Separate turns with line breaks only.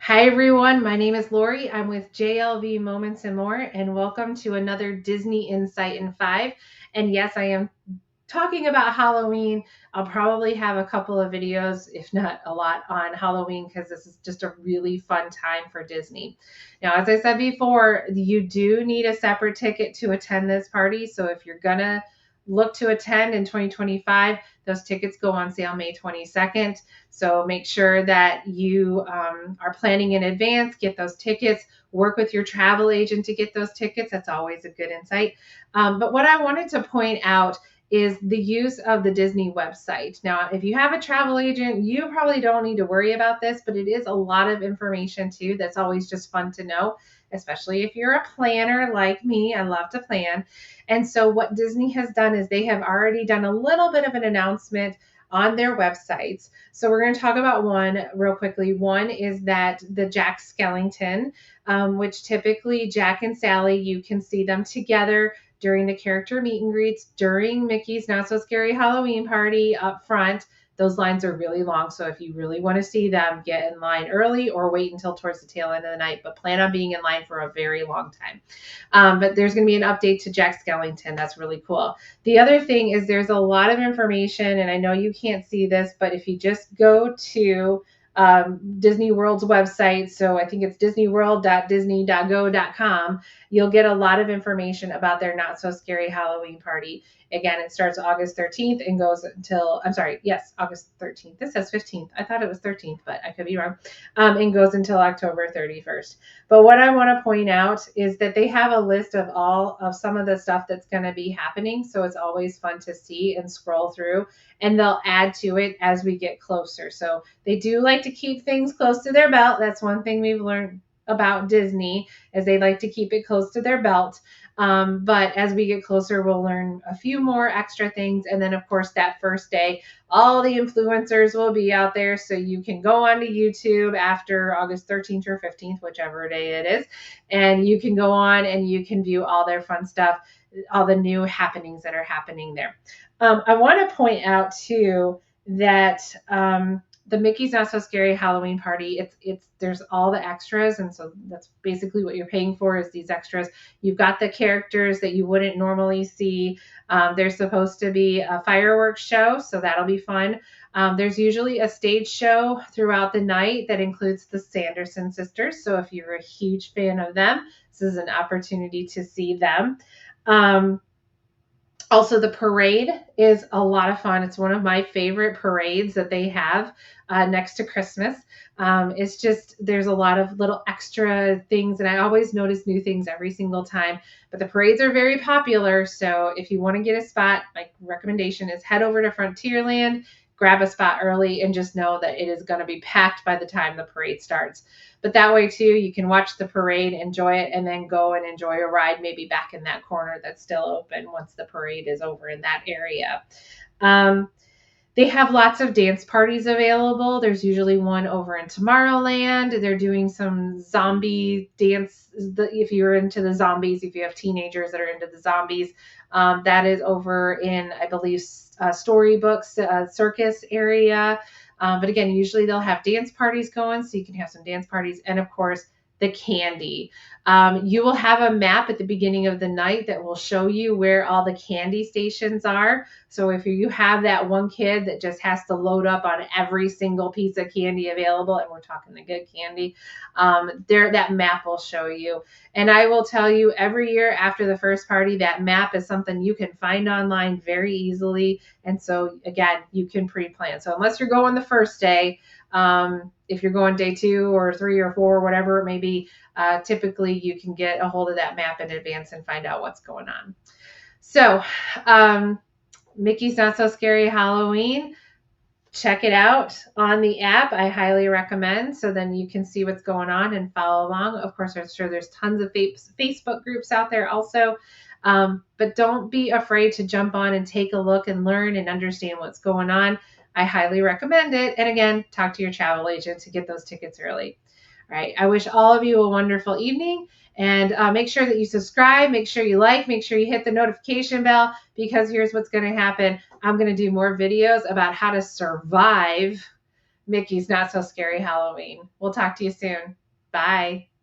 Hi everyone, my name is Lori. I'm with JLV Moments and More, and welcome to another Disney Insight in 5. And yes, I am talking about Halloween. I'll probably have a couple of videos, if not a lot, on Halloween because this is just a really fun time for Disney. Now, as I said before, you do need a separate ticket to attend this party. So if you're gonna look to attend in 2025, those tickets go on sale May 22nd. So make sure that you are planning in advance, get those tickets, work with your travel agent to get those tickets. That's always a good insight. But what I wanted to point out is the use of the Disney website. Now, if you have a travel agent, you probably don't need to worry about this, but it is a lot of information too. That's always just fun to know, especially if you're a planner like me. I love to plan. And so, what Disney has done is they have already done a little bit of an announcement on their websites. So we're going to talk about one real quickly. One is that the Jack Skellington, which typically Jack and Sally, you can see them together during the character meet and greets, during Mickey's Not So Scary Halloween Party up front. Those lines are really long. So if you really want to see them, get in line early or wait until towards the tail end of the night, but plan on being in line for a very long time. But there's going to be an update to Jack Skellington. That's really cool. The other thing is there's a lot of information, and I know you can't see this, but if you just go to Disney World's website, so I think it's disneyworld.disney.go.com, you'll get a lot of information about their Not So Scary Halloween Party. Again, it starts August 13th and goes until, I'm sorry, yes, August 13th. This says 15th. I thought it was 13th, but I could be wrong. And goes until October 31st. But what I want to point out is that they have a list of all of some of the stuff that's going to be happening. So it's always fun to see and scroll through, and they'll add to it as we get closer. So they do like to keep things close to their belt. That's one thing we've learned about Disney is they like to keep it close to their belt. But as we get closer, we'll learn a few more extra things. And then, of course, that first day, all the influencers will be out there. So you can go onto YouTube after August 13th or 15th, whichever day it is, and you can go on and you can view all their fun stuff, all the new happenings that are happening there. I want to point out, too, that the Mickey's Not So Scary Halloween Party, it's there's all the extras, and so that's basically what you're paying for is these extras. You've got the characters that you wouldn't normally see. There's supposed to be a fireworks show, so that'll be fun. There's usually a stage show throughout the night that includes the Sanderson sisters. So if you're a huge fan of them, this is an opportunity to see them. Also, the parade is a lot of fun. It's one of my favorite parades that they have next to Christmas. It's just, there's a lot of little extra things, and I always notice new things every single time. But the parades are very popular. So if you want to get a spot, my recommendation is head over to Frontierland, grab a spot early, and just know that it is going to be packed by the time the parade starts. But that way, too, you can watch the parade, enjoy it, and then go and enjoy a ride maybe back in that corner that's still open once the parade is over in that area. They have lots of dance parties available. There's usually one over in Tomorrowland. They're doing some zombie dance. If you're into the zombies, if you have teenagers that are into the zombies, that is over in, I believe, Storybooks Circus area. But again, usually they'll have dance parties going, so you can have some dance parties. And of course, the candy. You will have a map at the beginning of the night that will show you where all the candy stations are. So if you have that one kid that just has to load up on every single piece of candy available, and we're talking the good candy, that map will show you. And I will tell you, every year after the first party, that map is something you can find online very easily. And so again, you can pre-plan. So unless you're going the first day, if you're going day 2 or 3 or 4, whatever it may be, typically you can get a hold of that map in advance and find out what's going on. So, Mickey's Not So Scary Halloween, check it out on the app. I highly recommend, so then you can see what's going on and follow along. Of course, I'm sure there's tons of Facebook groups out there also. But don't be afraid to jump on and take a look and learn and understand what's going on. I highly recommend it. And again, talk to your travel agent to get those tickets early. All right. I wish all of you a wonderful evening, and make sure that you subscribe, make sure you like, make sure you hit the notification bell, because here's what's going to happen. I'm going to do more videos about how to survive Mickey's Not So Scary Halloween. We'll talk to you soon. Bye.